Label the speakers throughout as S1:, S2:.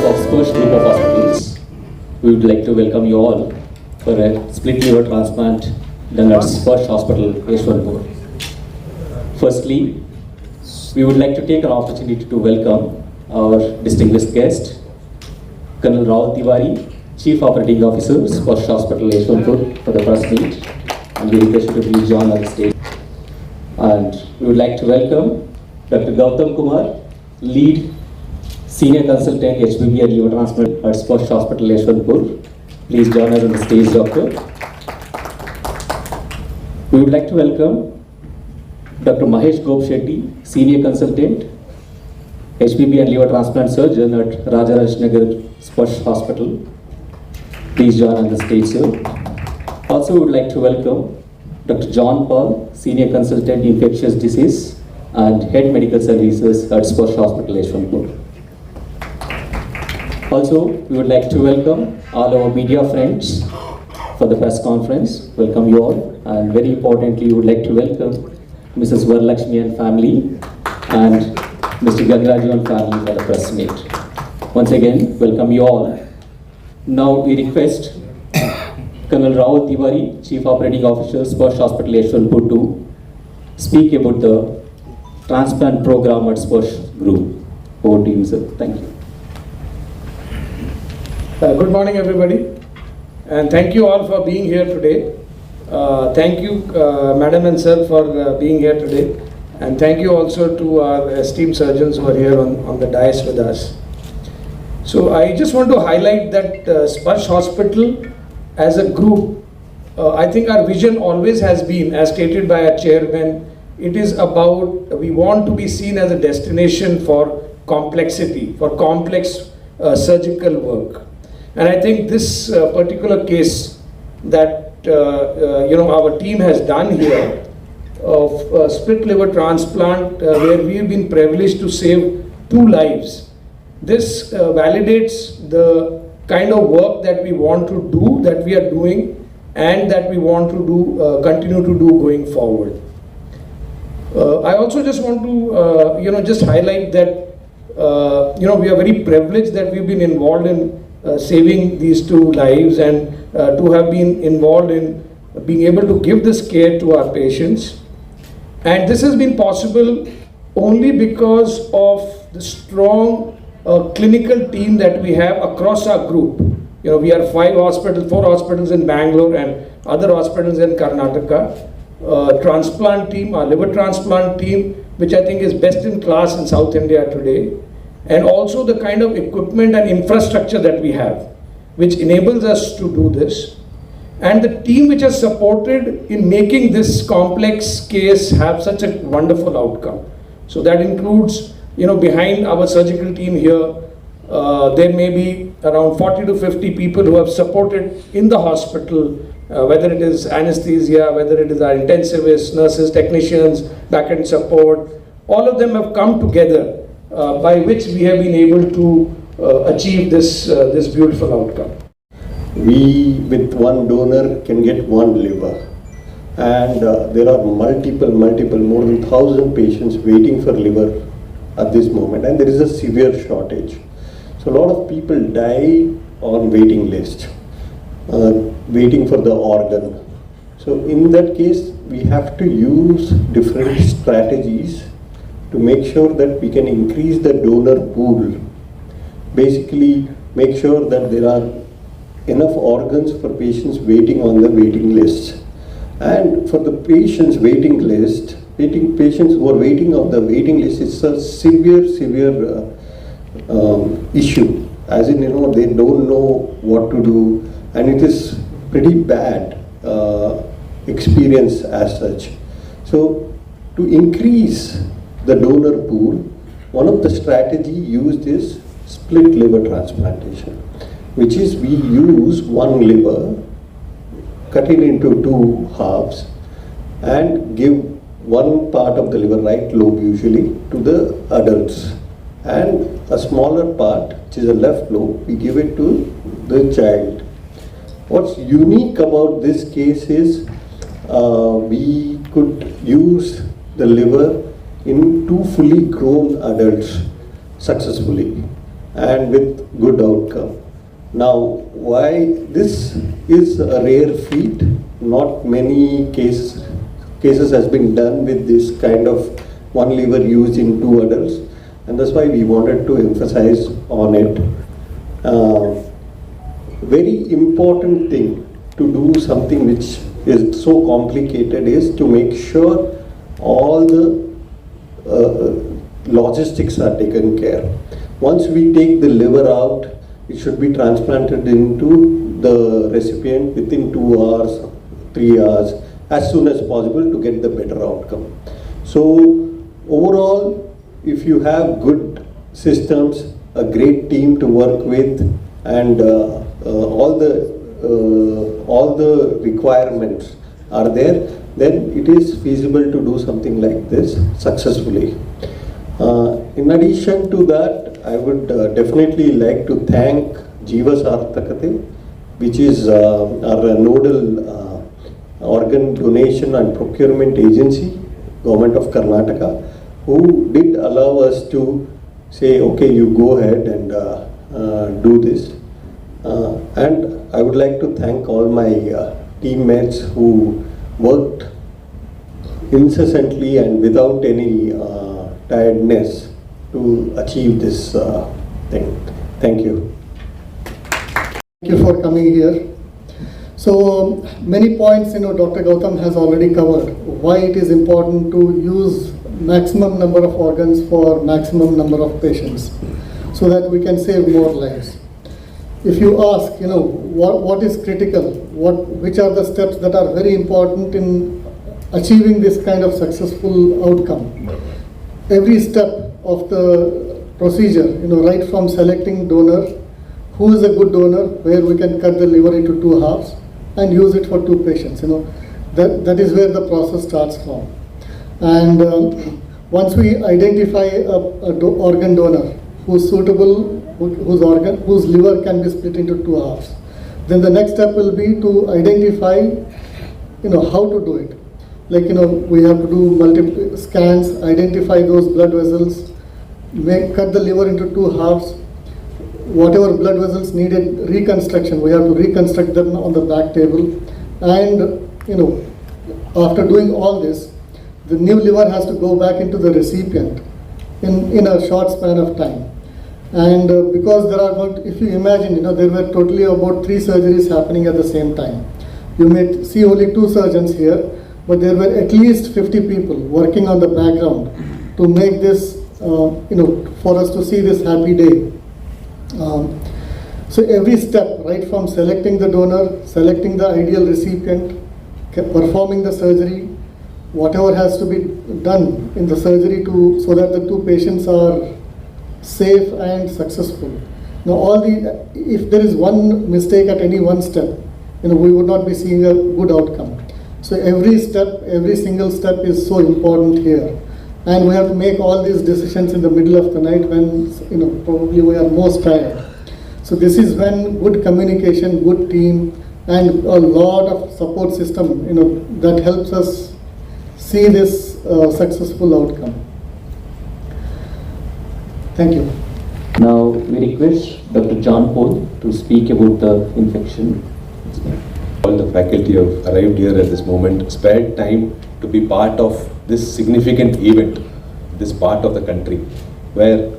S1: of SPARSH group of hospitals. We would like to welcome you all for a split liver transplant done at SPARSH Hospital, Yeshwanthpur. Firstly, we would like to take an opportunity to welcome our distinguished guest, Colonel Rahul Tewari, Chief Operating Officer, SPARSH Hospital, Yeshwanthpur, for the first meet. And we request you to please join on the stage. And we would like to welcome Dr. Gautam Kumar, Lead Senior Consultant HBB and Liver Transplant at SPARSH Hospital, Yeshwanthpur. Please join us on the stage, Doctor. We would like to welcome Dr. Mahesh Gop Shetty, Senior Consultant, HBB and Liver Transplant Surgeon at Rajarajnagar SPARSH Hospital. Please join on the stage, sir. Also, we would like to welcome Dr. John Paul, Senior Consultant, Infectious Disease and Head Medical Services at SPARSH Hospital, Yeshwanthpur. Also, we would like to welcome all our media friends for the press conference. Welcome you all. And very importantly, we would like to welcome Mrs. Varalakshmi and family and Mr. Gangraju and family for the press meet. Once again, welcome you all. Now we request Colonel Rahul Tewari, Chief Operating Officer, SPARSH Hospital, Yeshwanthpur, to speak about the transplant program at SPARSH Group. Over to you, sir. Thank you.
S2: Good morning, everybody, and thank you all for being here today. Thank you, Madam and Sir, for being here today, and thank you also to our esteemed surgeons who are here on the dais with us. So I just want to highlight that SPARSH Hospital as a group, I think our vision always has been, as stated by our chairman, it is about, we want to be seen as a destination for complexity, for complex surgical work. And I think this particular case that our team has done here of split liver transplant, where we've been privileged to save 2 lives. This validates the kind of work that we want to do, that we are doing, and that we want to do, continue to do going forward. I also just want to, just highlight that, we are very privileged that we've been involved in saving these 2 lives and to have been involved in being able to give this care to our patients. And this has been possible only because of the strong clinical team that we have across our group. We are 4 hospitals in Bangalore and other hospitals in Karnataka. Transplant team, our liver transplant team, which I think is best in class in South India today. And also the kind of equipment and infrastructure that we have, which enables us to do this. And the team which has supported in making this complex case have such a wonderful outcome. So that includes, behind our surgical team here, there may be around 40 to 50 people who have supported in the hospital, whether it is anesthesia, whether it is our intensivists, nurses, technicians, back-end support. All of them have come together by which we have been able to achieve this beautiful outcome.
S3: We, with one donor, can get 1 liver. And there are multiple, more than 1,000 patients waiting for liver at this moment. And there is a severe shortage. So a lot of people die on waiting list, waiting for the organ. So in that case, we have to use different strategies to make sure that we can increase the donor pool. Basically, make sure that there are enough organs for patients waiting on the waiting list. And for the patients waiting list, patients who are waiting on the waiting list, it's a severe issue. As in, they don't know what to do, and it is pretty bad experience as such. So to increase the donor pool, one of the strategy used is split liver transplantation, which is we use 1 liver, cut it into 2 halves, and give 1 part of the liver, right lobe usually, to the adults, and a smaller part, which is the left lobe, we give it to the child. What's unique about this case is we could use the liver in 2 fully grown adults successfully. and with good outcome. Now, why this is a rare feat? Not many cases has been done with this kind of one liver used in 2 adults, and that's why we wanted to emphasize on it. Very important thing to do something which is so complicated is to make sure all the logistics are taken care. Once we take the liver out, it should be transplanted into the recipient within 2 hours, 3 hours, as soon as possible to get the better outcome. So overall, if you have good systems, a great team to work with, and all the requirements are there, then it is feasible to do something like this successfully. In addition to that, I would definitely like to thank Jeeva Sarthakate, which is our nodal organ donation and procurement agency, Government of Karnataka, who did allow us to say, okay, you go ahead and do this. And I would like to thank all my teammates who worked incessantly and without any tiredness to achieve this thing. Thank you.
S4: Thank you for coming here. So many points, Dr. Gautam has already covered why it is important to use maximum number of organs for maximum number of patients so that we can save more lives. If you ask, what is critical, which are the steps that are very important in achieving this kind of successful outcome, every step of the procedure, right from selecting donor, who is a good donor, where we can cut the liver into 2 halves and use it for 2 patients, that is where the process starts from. And once we identify a organ donor who's suitable, whose liver can be split into 2 halves, then the next step will be to identify, how to do it. Like, we have to do multiple scans, identify those blood vessels, cut the liver into 2 halves. Whatever blood vessels needed reconstruction, we have to reconstruct them on the back table. And, after doing all this, the new liver has to go back into the recipient in a short span of time. And because there are about, if you imagine, there were totally about 3 surgeries happening at the same time. You may see only 2 surgeons here, but there were at least 50 people working on the background to make this, for us to see this happy day. So every step, right from selecting the donor, selecting the ideal recipient, performing the surgery, whatever has to be done in the surgery so that the 2 patients are safe and successful. Now if there is one mistake at any one step, we would not be seeing a good outcome. So every step, every single step is so important here. And we have to make all these decisions in the middle of the night when, probably we are most tired. So this is when good communication, good team, and a lot of support system, that helps us see this successful outcome. Thank you.
S1: Now we request Dr. John Paul to speak about the infection.
S5: All the faculty have arrived here at this moment, spared time to be part of this significant event, this part of the country, where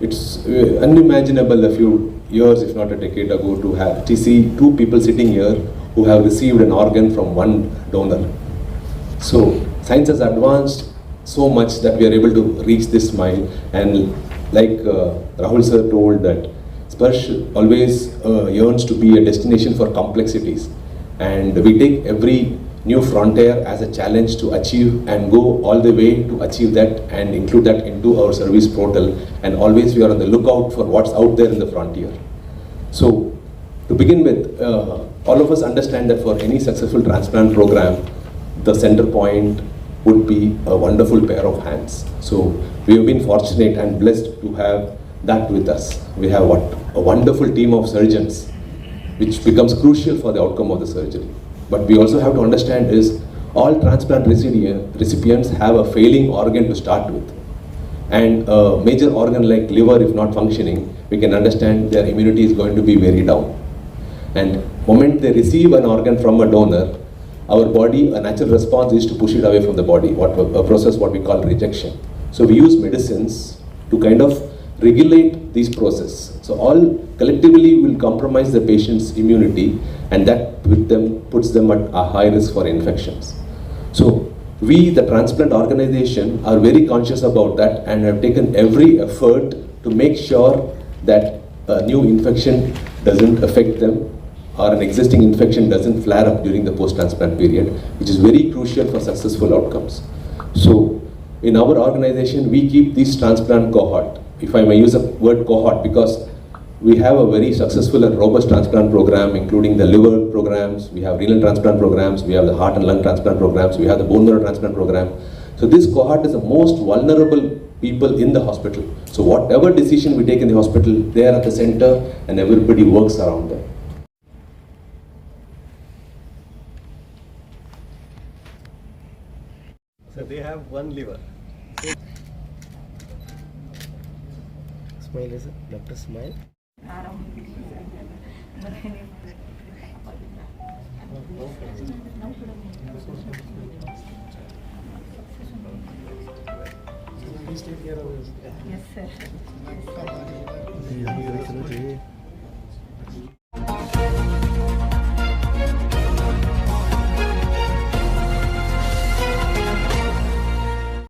S5: it's unimaginable a few years, if not a decade ago, to see 2 people sitting here who have received an organ from 1 donor. So science has advanced so much that we are able to reach this mile, and like Rahul sir told that SPARSH always yearns to be a destination for complexities, and we take every new frontier as a challenge to achieve and go all the way to achieve that and include that into our service portal, and always we are on the lookout for what's out there in the frontier. So to begin with, all of us understand that for any successful transplant program, the center point would be a wonderful pair of hands. So we have been fortunate and blessed to have that with us. We have a wonderful team of surgeons, which becomes crucial for the outcome of the surgery. But we also have to understand is all transplant recipients have a failing organ to start with. And a major organ like liver, if not functioning, we can understand their immunity is going to be very down. And moment they receive an organ from a donor, our body, a natural response is to push it away from the body, a process what we call rejection. So we use medicines to kind of regulate these processes. So all collectively will compromise the patient's immunity, and that with them puts them at a high risk for infections. So we, the transplant organization, are very conscious about that and have taken every effort to make sure that a new infection doesn't affect them, or an existing infection doesn't flare up during the post-transplant period, which is very crucial for successful outcomes. So in our organization, we keep this transplant cohort, if I may use the word cohort, because we have a very successful and robust transplant program, including the liver programs, we have renal transplant programs, we have the heart and lung transplant programs, we have the bone marrow transplant program. So this cohort is the most vulnerable people in the hospital. So whatever decision we take in the hospital, they are at the center and everybody works around them.
S3: So they have one liver.
S6: Smile, is it? Doctor, smile.
S2: Please take care of this.
S7: Yes, sir.
S6: Yes, sir.